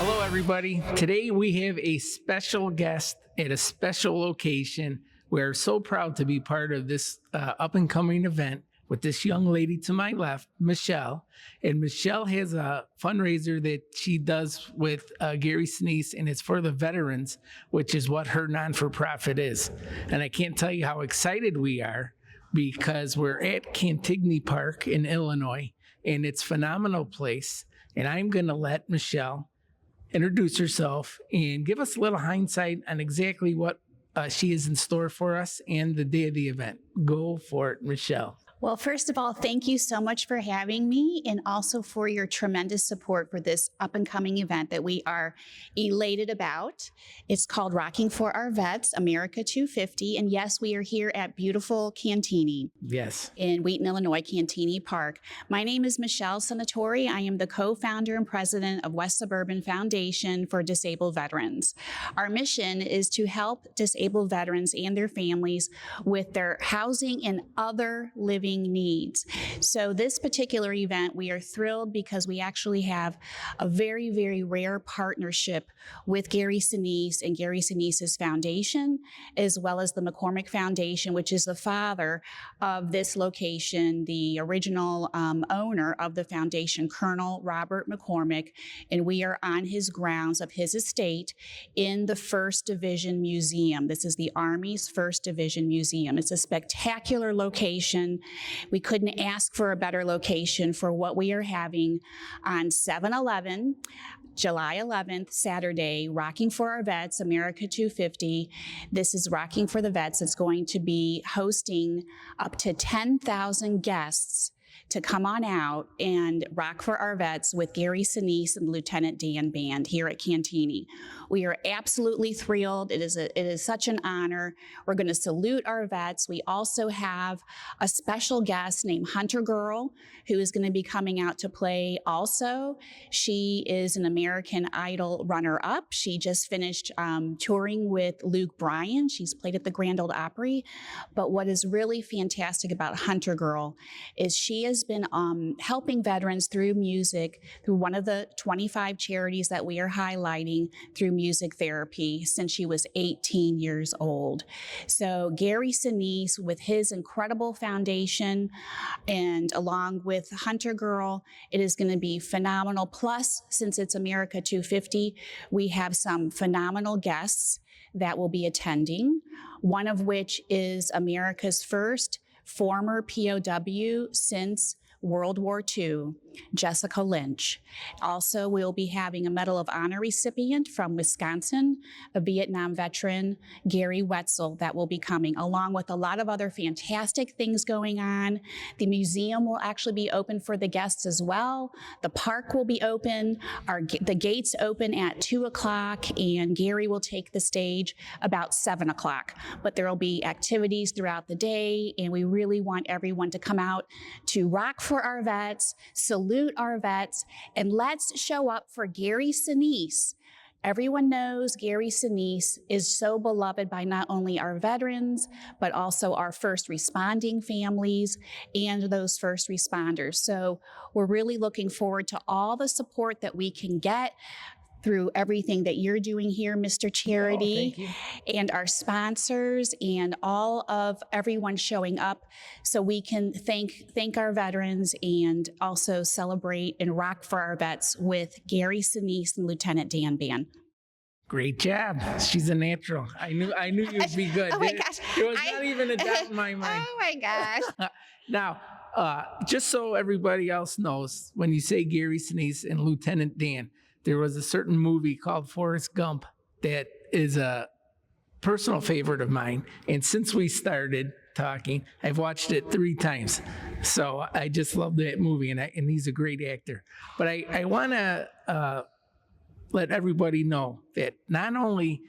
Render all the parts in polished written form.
Hello, everybody. Today we have a special guest at a special location. We're so proud to be part of this up and coming event with this young lady to my left, Michelle. And Michelle has a fundraiser that she does with Gary Sinise, and it's for the veterans, which is what her non-for-profit is. And I can't tell you how excited we are because we're at Cantigny Park in Illinois, and it's a phenomenal place. And I'm going to let Michelle introduce herself and give us a little hindsight on exactly what she is in store for us and the day of the event. Go for it, Michelle. Well, first of all, thank you so much for having me and also for your tremendous support for this up and coming event that we are elated about. It's called Rocking for Our Vets, America 250. And yes, we are here at beautiful Cantigny. Yes. In Wheaton, Illinois, Cantigny Park. My name is Michelle Senatore. I am the co-founder and president of West Suburban Foundation for Disabled Veterans. Our mission is to help disabled veterans and their families with their housing and other living needs. So this particular event, we are thrilled because we actually have a very, very rare partnership with Gary Sinise and Gary Sinise's foundation, as well as the McCormick Foundation, which is the father of this location, the original owner of the foundation, Colonel Robert McCormick, and we are on his grounds of his estate in the 1st Division Museum. This is the Army's 1st Division Museum. It's a spectacular location. We couldn't ask for a better location for what we are having on 7/11, July 11th, Saturday, Rocking for Our Vets, America 250. This is Rocking for the Vets. It's going to be hosting up to 10,000 guests to come on out and rock for our vets with Gary Sinise and Lieutenant Dan Band here at Cantigny. We are absolutely thrilled. It is such an honor. We're going to salute our vets. We also have a special guest named Hunter Girl, who is going to be coming out to play also. She is an American Idol runner-up. She just finished touring with Luke Bryan. She's played at the Grand Ole Opry. But what is really fantastic about Hunter Girl is she has been helping veterans through music, through one of the 25 charities that we are highlighting through music therapy since she was 18 years old. So Gary Sinise, with his incredible foundation and along with Hunter Girl, it is going to be phenomenal. Plus, since it's America 250, we have some phenomenal guests that will be attending, one of which is America's first former POW since World War II, Jessica Lynch. Also, we'll be having a Medal of Honor recipient from Wisconsin, a Vietnam veteran, Gary Wetzel, that will be coming, along with a lot of other fantastic things going on. The museum will actually be open for the guests as well. The park will be open. The gates open at 2 o'clock, and Gary will take the stage about 7 o'clock. But there will be activities throughout the day, and we really want everyone to come out to rock for our vets, salute our vets, and let's show up for Gary Sinise. Everyone knows Gary Sinise is so beloved by not only our veterans, but also our first responding families and those first responders. So we're really looking forward to all the support that we can get through everything that you're doing here, Mr. Charity, and our sponsors and all of everyone showing up so we can thank our veterans and also celebrate and rock for our vets with Gary Sinise and Lieutenant Dan Band. Great job. She's a natural. I knew you'd be good. Oh my gosh. It was not even a doubt in my mind. Oh my gosh. Now, just so everybody else knows, when you say Gary Sinise and Lieutenant Dan, there was a certain movie called Forrest Gump that is a personal favorite of mine. And since we started talking, I've watched it 3 times. So I just love that movie, and he's a great actor. But I want to let everybody know that not only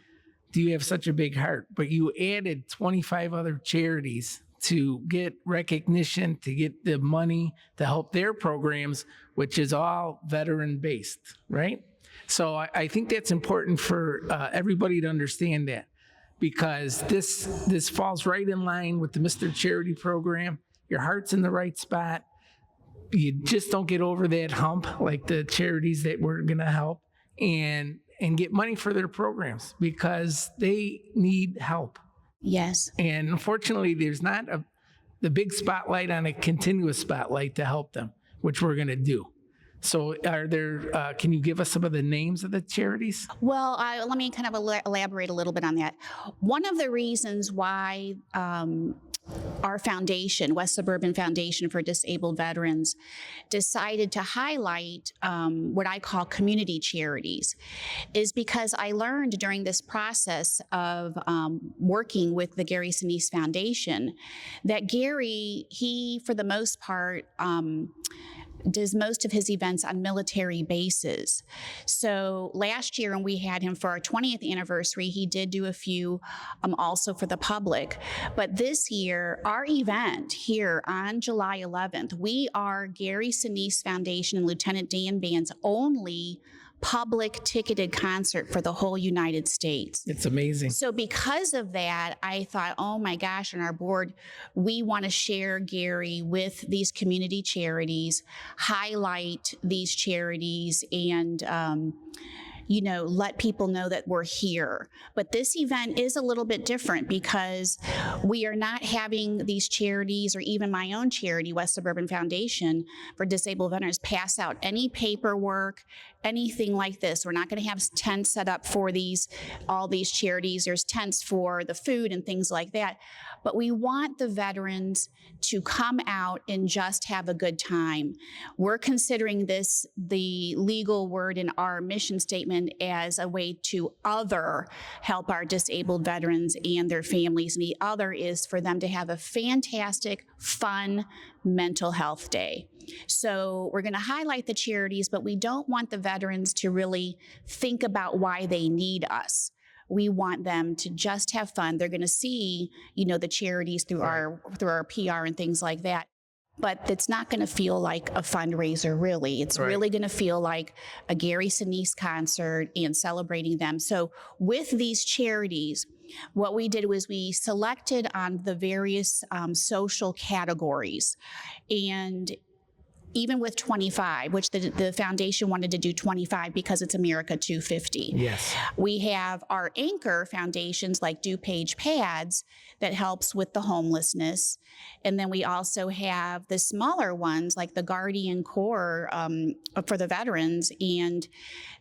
do you have such a big heart, but you added 25 other charities to get recognition, to get the money to help their programs, which is all veteran-based, right? So I think that's important for everybody to understand that, because this falls right in line with the Mr. Charity program. Your heart's in the right spot. You just don't get over that hump like the charities that we're going to help. and get money for their programs because they need help. Yes. And unfortunately, there's not the big spotlight on a continuous spotlight to help them, which we're going to do. So are there, can you give us some of the names of the charities? Well, let me kind of elaborate a little bit on that. One of the reasons why our foundation, West Suburban Foundation for Disabled Veterans, decided to highlight what I call community charities is because I learned during this process of working with the Gary Sinise Foundation that Gary, he, for the most part, does most of his events on military bases. So last year when we had him for our 20th anniversary, he did do a few also for the public. But this year, our event here on July 11th, we are Gary Sinise Foundation and Lieutenant Dan Band's only public ticketed concert for the whole United States. It's amazing. So because of that, I thought, oh my gosh, on our board, we want to share Gary with these community charities, highlight these charities, and let people know that we're here. But this event is a little bit different because we are not having these charities, or even my own charity, West Suburban Foundation for Disabled Veterans, pass out any paperwork, anything like this. We're not going to have tents set up for all these charities. There's tents for the food and things like that. But we want the veterans to come out and just have a good time. We're considering this, the legal word in our mission statement, as a way to help our disabled veterans and their families. And the other is for them to have a fantastic, fun mental health day. So we're going to highlight the charities, but we don't want the veterans to really think about why they need us. We want them to just have fun. They're going to see, the charities through our PR and things like that. But it's not going to feel like a fundraiser, really. It's really going to feel like a Gary Sinise concert and celebrating them. So with these charities, what we did was we selected on the various social categories. And even with 25, which the foundation wanted to do 25 because it's America 250. Yes. We have our anchor foundations like DuPage Pads that helps with the homelessness. And then we also have the smaller ones like the Guardian Corps for the veterans. And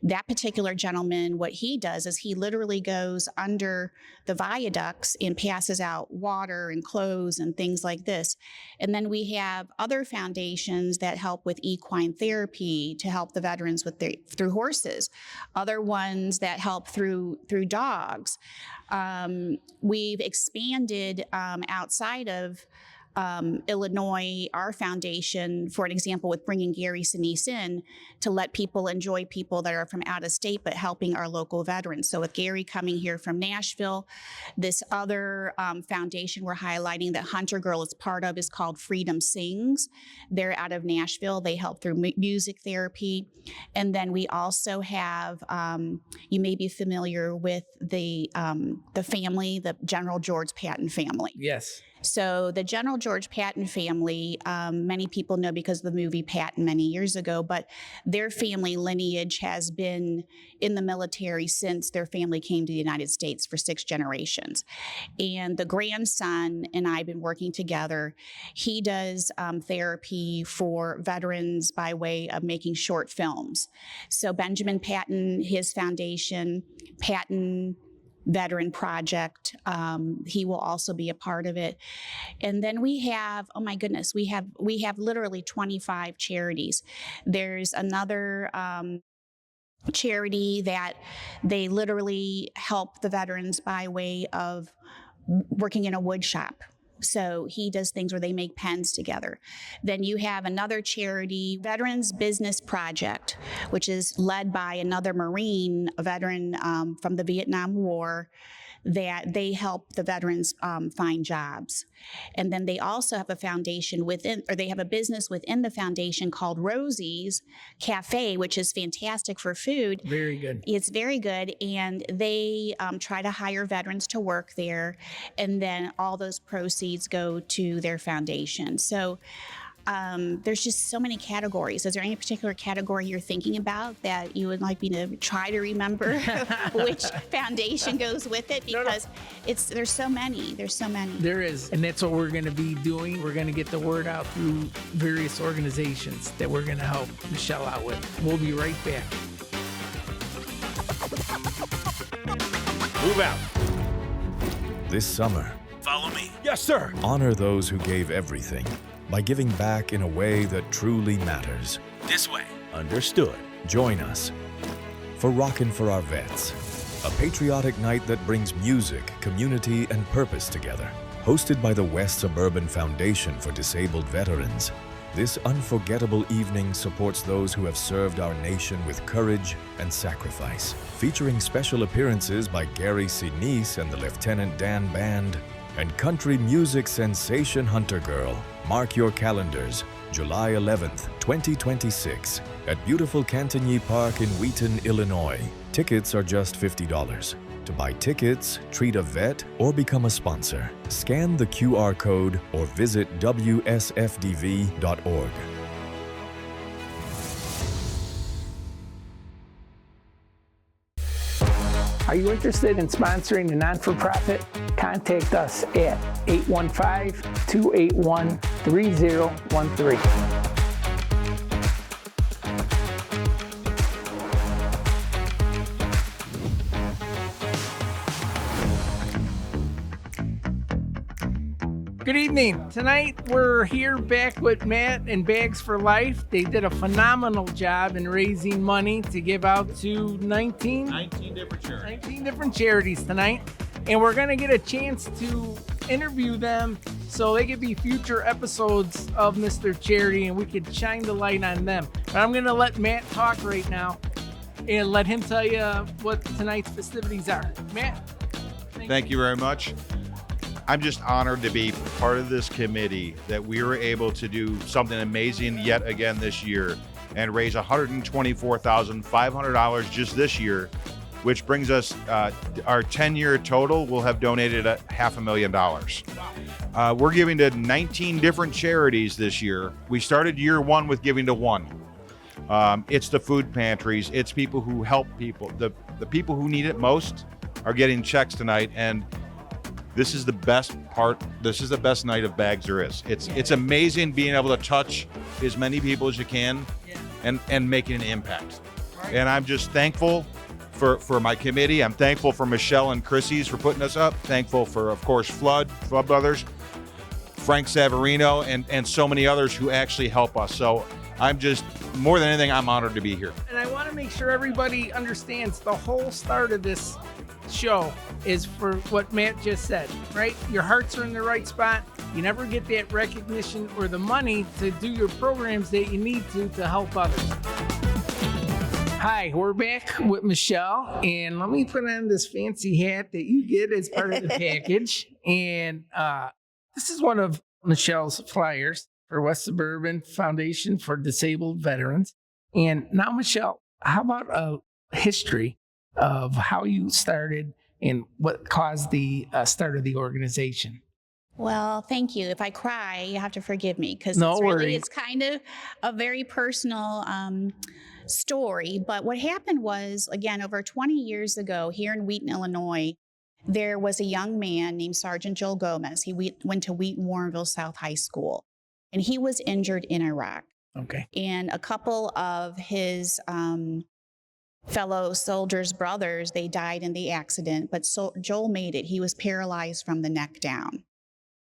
that particular gentleman, what he does is he literally goes under the viaducts and passes out water and clothes and things like this. And then we have other foundations that help with equine therapy to help the veterans with through horses. Other ones that help through dogs. We've expanded outside of Illinois, our foundation, for an example, with bringing Gary Sinise in to let people enjoy people that are from out of state, but helping our local veterans. So with Gary coming here from Nashville, this other foundation we're highlighting that Hunter Girl is part of is called Freedom Sings. They're out of Nashville. They help through music therapy. And then we also have, you may be familiar with the family, the General George Patton family. Yes. So the General George Patton family, many people know because of the movie Patton many years ago, but their family lineage has been in the military since their family came to the United States for 6 generations. And the grandson and I have been working together. He does therapy for veterans by way of making short films. So Benjamin Patton, his foundation, Patton Veteran Project. He will also be a part of it. And then we have, oh my goodness, we have literally 25 charities. There's another charity that they literally help the veterans by way of working in a wood shop. So he does things where they make pens together. Then you have another charity, Veterans Business Project, which is led by another Marine, a veteran from the Vietnam War, that they help the veterans find jobs. And then they also have a foundation they have a business within the foundation called Rosie's Cafe, which is fantastic for food. Very good. It's very good. And they try to hire veterans to work there. And then all those proceeds go to their foundation. So there's just so many categories. Is there any particular category you're thinking about that you would like me to try to remember which foundation goes with it? Because there's so many. There's so many. There is. And that's what we're going to be doing. We're going to get the word out through various organizations that we're going to help Michelle out with. We'll be right back. Move out. This summer, Follow me. Yes, sir. honor those who gave everything by giving back in a way that truly matters. This way. Understood. Join us for Rockin' for Our Vets, a patriotic night that brings music, community, and purpose together. Hosted by the West Suburban Foundation for Disabled Veterans, this unforgettable evening supports those who have served our nation with courage and sacrifice. Featuring special appearances by Gary Sinise and the Lieutenant Dan Band, and country music sensation Hunter Girl. Mark your calendars, July 11th, 2026, at beautiful Cantigny Park in Wheaton, Illinois. Tickets are just $50. To buy tickets, treat a vet, or become a sponsor, scan the QR code or visit WSFDV.org. Are you interested in sponsoring a non-for-profit? Contact us at 815-281-3013. Good evening. Tonight we're here back with Matt and Bags for Life. They did a phenomenal job in raising money to give out to 19 different charities tonight. And we're going to get a chance to interview them so they could be future episodes of Mr. Charity and we could shine the light on them. But I'm going to let Matt talk right now and let him tell you what tonight's festivities are. Matt. Thank you very much. I'm just honored to be part of this committee that we were able to do something amazing yet again this year and raise $124,500 just this year, which brings us our 10-year total. We'll have donated $500,000. We're giving to 19 different charities this year. We started year one with giving to one. It's the food pantries. It's people who help people. The people who need it most are getting checks tonight, and this is the best part. This is the best night of bags there is. It's amazing being able to touch as many people as you can and making an impact. And I'm just thankful for my committee. I'm thankful for Michelle and Chrissy's for putting us up. Thankful for, of course, Flood Brothers, Frank Savarino, and so many others who actually help us. So I'm just, more than anything, I'm honored to be here. And I want to make sure everybody understands the whole start of this show is for what Matt just said, right? Your hearts are in the right spot. You never get that recognition or the money to do your programs that you need to help others. Hi, we're back with Michelle, and let me put on this fancy hat that you get as part of the package. And this is one of Michelle's flyers for West Suburban Foundation for Disabled Veterans. And now, Michelle, how about a history of how you started and what caused the start of the organization? Well, thank you. If I cry, you have to forgive me because it's kind of a very personal story. But what happened was, again, over 20 years ago here in Wheaton, Illinois, there was a young man named Sergeant Joel Gomez. He went to Wheaton Warrenville South High School, and he was injured in Iraq. Okay. And a couple of his fellow soldiers' brothers, they died in the accident, but Joel made it. He was paralyzed from the neck down.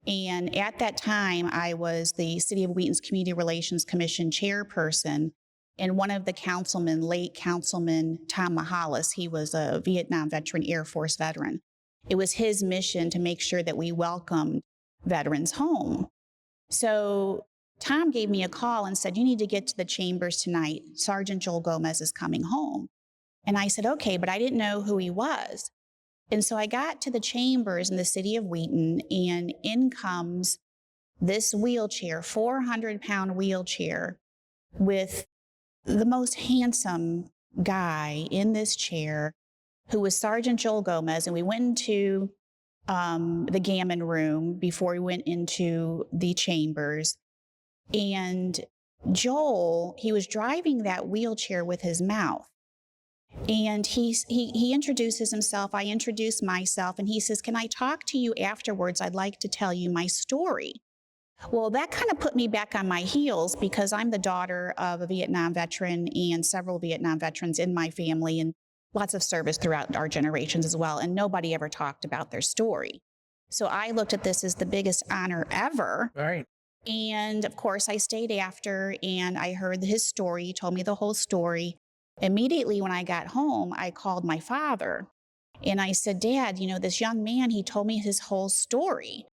And at that time, I was the City of Wheaton's Community Relations Commission chairperson, and one of the councilmen, late Councilman Tom Mahalis, he was a Vietnam veteran, Air Force veteran. It was his mission to make sure that we welcomed veterans home. So Tom gave me a call and said, you need to get to the chambers tonight. Sergeant Joel Gomez is coming home. And I said, okay, but I didn't know who he was. And so I got to the chambers in the city of Wheaton, and in comes this wheelchair, 400-pound wheelchair, with the most handsome guy in this chair, who was Sergeant Joel Gomez. And we went into the gammon room before we went into the chambers. And Joel, he was driving that wheelchair with his mouth. And he introduces himself. I introduce myself. And he says, "Can I talk to you afterwards? I'd like to tell you my story." Well, that kind of put me back on my heels because I'm the daughter of a Vietnam veteran and several Vietnam veterans in my family and lots of service throughout our generations as well. And nobody ever talked about their story. So I looked at this as the biggest honor ever. Right. And of course, I stayed after and I heard his story. He told me the whole story. Immediately when I got home, I called my father and I said, "Dad, this young man, he told me his whole story."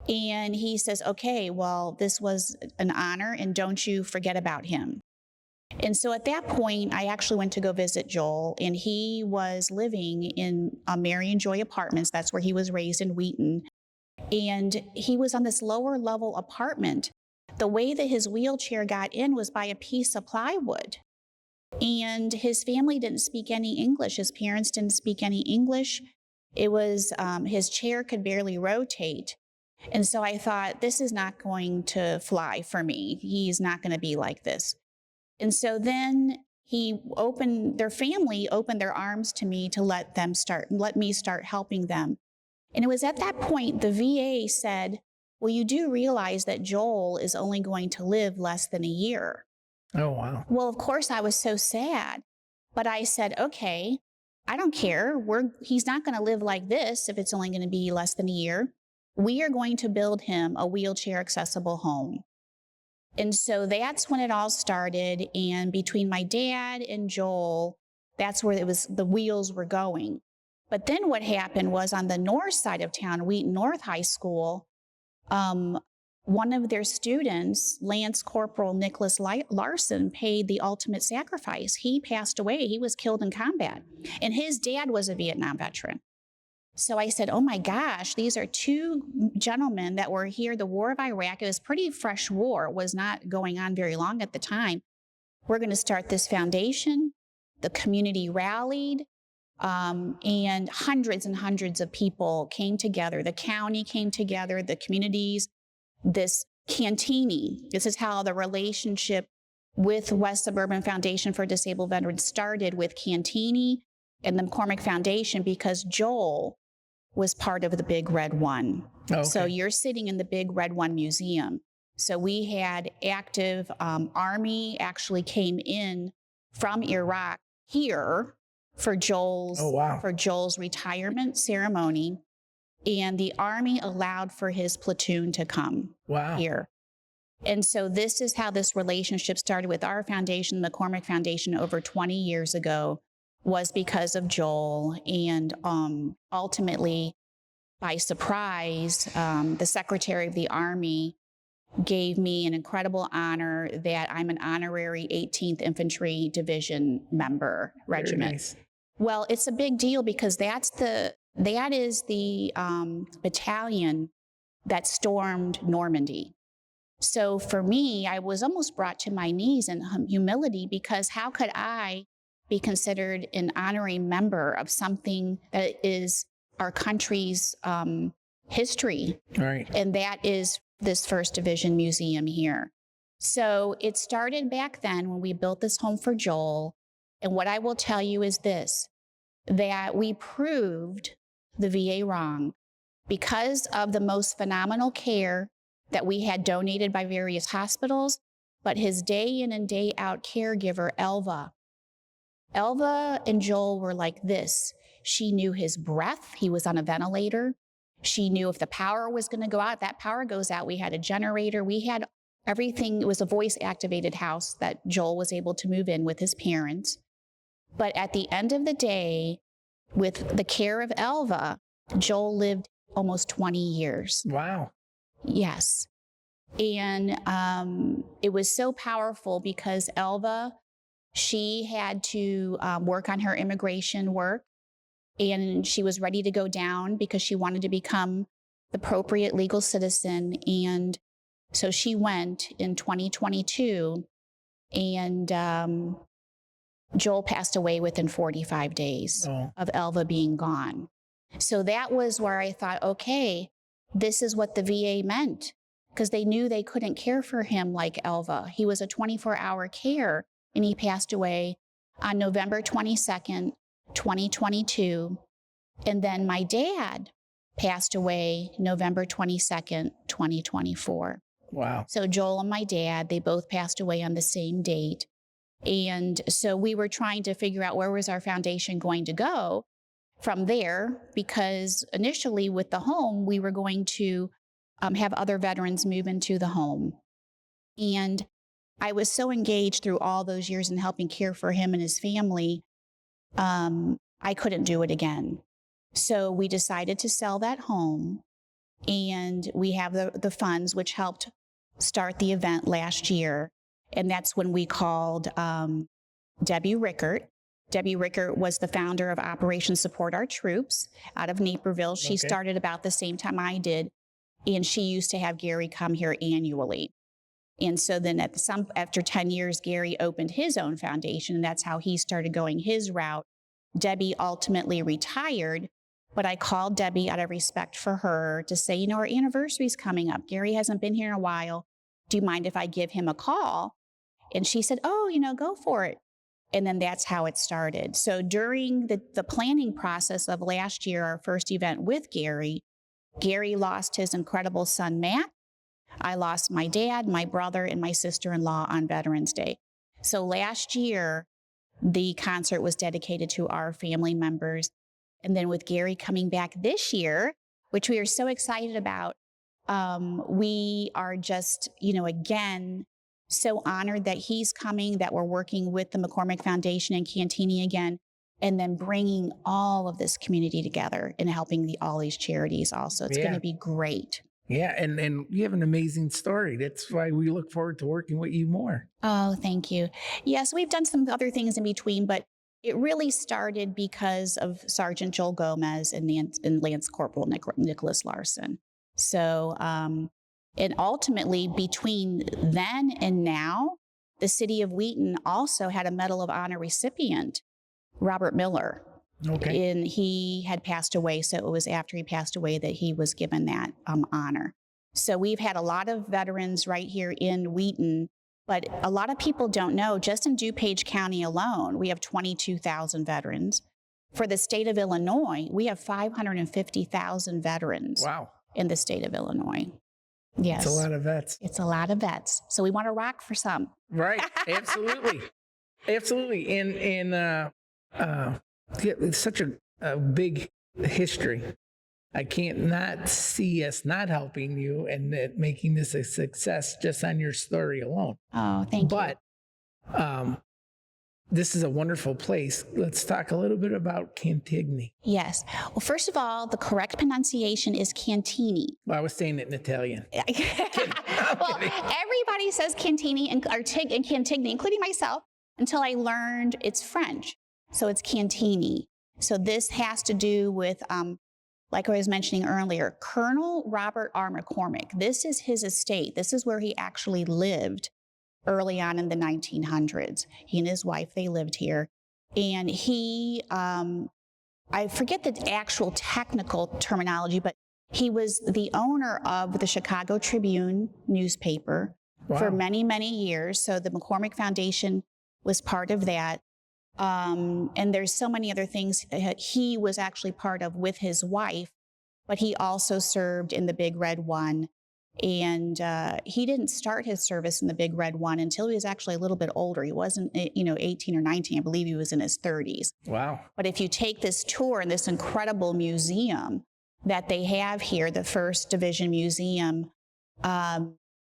And he says, "Okay, well, this was an honor and don't you forget about him." And so at that point, I actually went to go visit Joel, and he was living in Marion Joy Apartments. That's where he was raised in Wheaton. And he was on this lower level apartment. The way that his wheelchair got in was by a piece of plywood. And his family didn't speak any English. His parents didn't speak any English. It was, his chair could barely rotate. And so I thought, this is not going to fly for me. He's not going to be like this. And so then their family opened their arms to me to let me start helping them. And it was at that point the VA said, "Well, you do realize that Joel is only going to live less than a year." Oh, wow. Well, of course I was so sad, but I said, "Okay, I don't care. He's not going to live like this if it's only going to be less than a year. We are going to build him a wheelchair accessible home." And so that's when it all started. And between my dad and Joel, that's where the wheels were going. But then what happened was on the north side of town, Wheaton North High School, one of their students, Lance Corporal Nicholas Larson, paid the ultimate sacrifice. He passed away. He was killed in combat. And his dad was a Vietnam veteran. So I said, "Oh my gosh, these are two gentlemen that were here, the War of Iraq." It was a pretty fresh war. It was not going on very long at the time. We're going to start this foundation. The community rallied, and hundreds and hundreds of people came together. The county came together, the communities, this Cantini. This is how the relationship with West Suburban Foundation for Disabled Veterans started, with Cantini and the McCormick Foundation, because Joel was part of the Big Red One. Okay. So you're sitting in the Big Red One Museum. So we had active Army actually came in from Iraq here for Joel's retirement ceremony, and the Army allowed for his platoon to come here. And so this is how this relationship started with our foundation, the McCormick Foundation, over 20 years ago. Was because of Joel. And ultimately, by surprise, the Secretary of the Army gave me an incredible honor that I'm an honorary 18th Infantry Division member regiment. Nice. Well, it's a big deal because that is the battalion that stormed Normandy. So for me, I was almost brought to my knees in humility, because how could I be considered an honorary member of something that is our country's history? Right. And that is this 1st Division Museum here. So it started back then when we built this home for Joel. And what I will tell you is this, that we proved the VA wrong because of the most phenomenal care that we had donated by various hospitals, but his day in and day out caregiver, Elva and Joel were like this. She knew his breath. He was on a ventilator. She knew if the power was going to go out, that power goes out. We had a generator. We had everything. It was a voice-activated house that Joel was able to move in with his parents. But at the end of the day, with the care of Elva, Joel lived almost 20 years. Wow. Yes. And it was so powerful because Elva, she had to work on her immigration work, and she was ready to go down because she wanted to become the appropriate legal citizen. And so she went in 2022, and Joel passed away within 45 days of Elva being gone. So that was where I thought, okay, this is what the VA meant. because they knew they couldn't care for him like Elva. He was a 24-hour care, and he passed away on November 22nd, 2022. And then my dad passed away November 22nd, 2024. Wow. So Joel and my dad, they both passed away on the same date. And so we were trying to figure out where was our foundation going to go from there, because initially with the home, we were going to have other veterans move into the home. And I was so engaged through all those years in helping care for him and his family, I couldn't do it again. So we decided to sell that home, and we have the funds, which helped start the event last year. And that's when we called Debbie Rickert. Debbie Rickert was the founder of Operation Support Our Troops out of Naperville. She started about the same time I did, and she used to have Gary come here annually. And so then after 10 years, Gary opened his own foundation, and that's how he started going his route. Debbie ultimately retired, but I called Debbie out of respect for her to say, our anniversary's coming up. Gary hasn't been here in a while. Do you mind if I give him a call? And she said, oh, go for it. And then that's how it started. So during the planning process of last year, our first event with Gary lost his incredible son, Matt. I lost my dad, my brother, and my sister-in-law on Veterans Day. So last year, the concert was dedicated to our family members. And then with Gary coming back this year, which we are so excited about, we are just, again, so honored that he's coming, that we're working with the McCormick Foundation and Cantini again, and then bringing all of this community together and helping all these charities also. It's going to be great. Yeah, and you have an amazing story. That's why we look forward to working with you more. Oh, thank you. Yes, we've done some other things in between, but it really started because of Sergeant Joel Gomez and Lance Corporal Nicholas Larson. So, and ultimately between then and now, the city of Wheaton also had a Medal of Honor recipient, Robert Miller. Okay. And he had passed away, so it was after he passed away that he was given that honor. So we've had a lot of veterans right here in Wheaton, but a lot of people don't know, just in DuPage County alone, we have 22,000 veterans. For the state of Illinois, we have 550,000 veterans. Wow. In the state of Illinois. Yes. It's a lot of vets. It's a lot of vets. So we want to rock for some. Right. Absolutely. Absolutely. And it's such a big history. I can't not see us not helping you and making this a success just on your story alone. Oh, thank you. But this is a wonderful place. Let's talk a little bit about Cantigny. Yes. Well, first of all, the correct pronunciation is Cantini. Well, I was saying it in Italian. Well, everybody says Cantini and Cantigny, including myself, until I learned it's French. So it's Cantini. So this has to do with, like I was mentioning earlier, Colonel Robert R. McCormick. This is his estate. This is where he actually lived early on in the 1900s. He and his wife, they lived here. And he, I forget the actual technical terminology, but he was the owner of the Chicago Tribune newspaper for many, many years. So the McCormick Foundation was part of that. And there's so many other things he was actually part of with his wife, but he also served in the Big Red One. And he didn't start his service in the Big Red One until he was actually a little bit older. He wasn't, 18 or 19. I believe he was in his 30s. Wow. But if you take this tour in this incredible museum that they have here, the First Division Museum,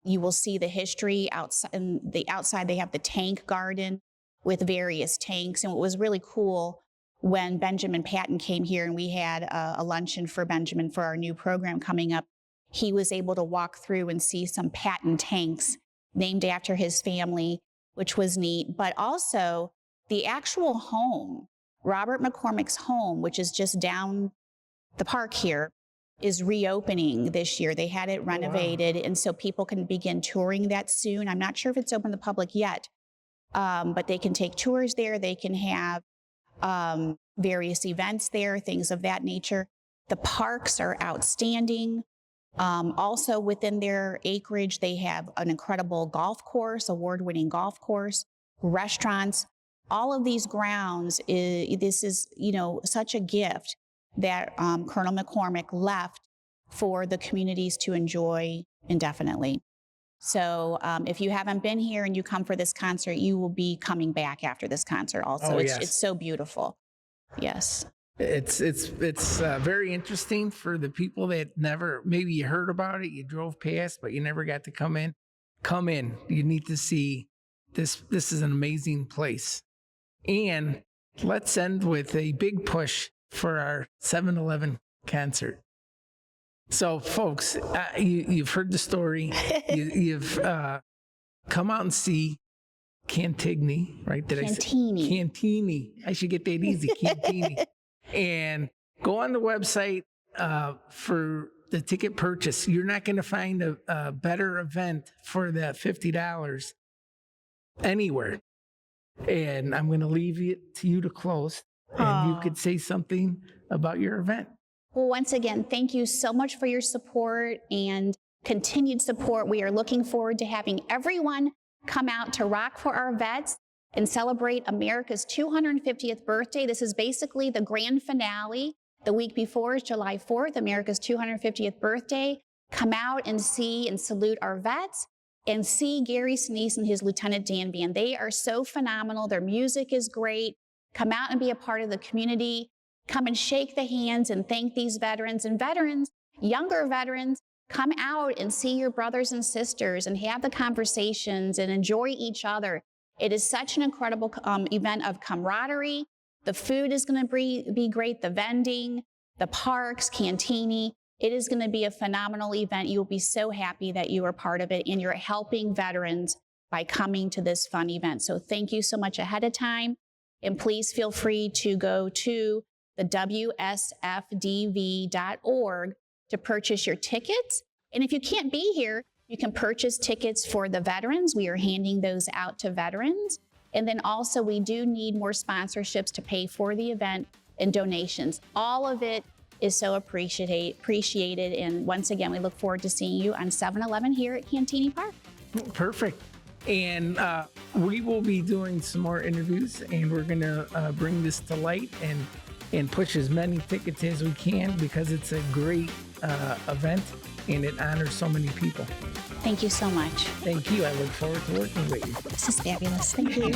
you will see the history outside. And the outside, they have the tank garden with various tanks. And what was really cool when Benjamin Patton came here and we had a luncheon for Benjamin for our new program coming up, he was able to walk through and see some Patton tanks named after his family, which was neat. But also the actual home, Robert McCormick's home, which is just down the park here, is reopening this year. They had it renovated, and so people can begin touring that soon. I'm not sure if it's open to the public yet, but they can take tours there. They can have various events there, things of that nature. The parks are outstanding. Also within their acreage, they have an incredible golf course, award-winning golf course, restaurants. All of these grounds, this is, such a gift that Colonel McCormick left for the communities to enjoy indefinitely. So if you haven't been here and you come for this concert, you will be coming back after this concert also. Oh, it's, yes. it's so beautiful. Yes. It's very interesting for the people that never, maybe you heard about it, you drove past, but you never got to come in. Come in. You need to see this. This is an amazing place. And let's end with a big push for our 7-Eleven concert. So, folks, you've heard the story. You've come out and see Cantigny, right? Cantini. Cantini. I should get that easy. Cantini. And go on the website for the ticket purchase. You're not going to find a better event for the $50 anywhere. And I'm going to leave it to you to close. And you could say something about your event. Well, once again, thank you so much for your support and continued support. We are looking forward to having everyone come out to Rock for Our Vets and celebrate America's 250th birthday. This is basically the grand finale. The week before is July 4th, America's 250th birthday. Come out and see and salute our vets and see Gary Sinise and his Lieutenant Dan Band. They are so phenomenal. Their music is great. Come out and be a part of the community. Come and shake the hands and thank these veterans. And veterans, younger veterans, come out and see your brothers and sisters and have the conversations and enjoy each other. It is such an incredible event of camaraderie. The food is going to be great, the vending, the parks, Cantini. It is going to be a phenomenal event. You will be so happy that you are part of it and you're helping veterans by coming to this fun event. So thank you so much ahead of time. And please feel free to go to the WSFDV.org to purchase your tickets. And if you can't be here, you can purchase tickets for the veterans. We are handing those out to veterans. And then also we do need more sponsorships to pay for the event and donations. All of it is so appreciated. And once again, we look forward to seeing you on 7-Eleven here at Cantini Park. Perfect. And we will be doing some more interviews, and we're going to bring this to light and push as many tickets as we can, because it's a great event and it honors so many people. Thank you so much. Thank you. I look forward to working with you. This is fabulous. Thank you.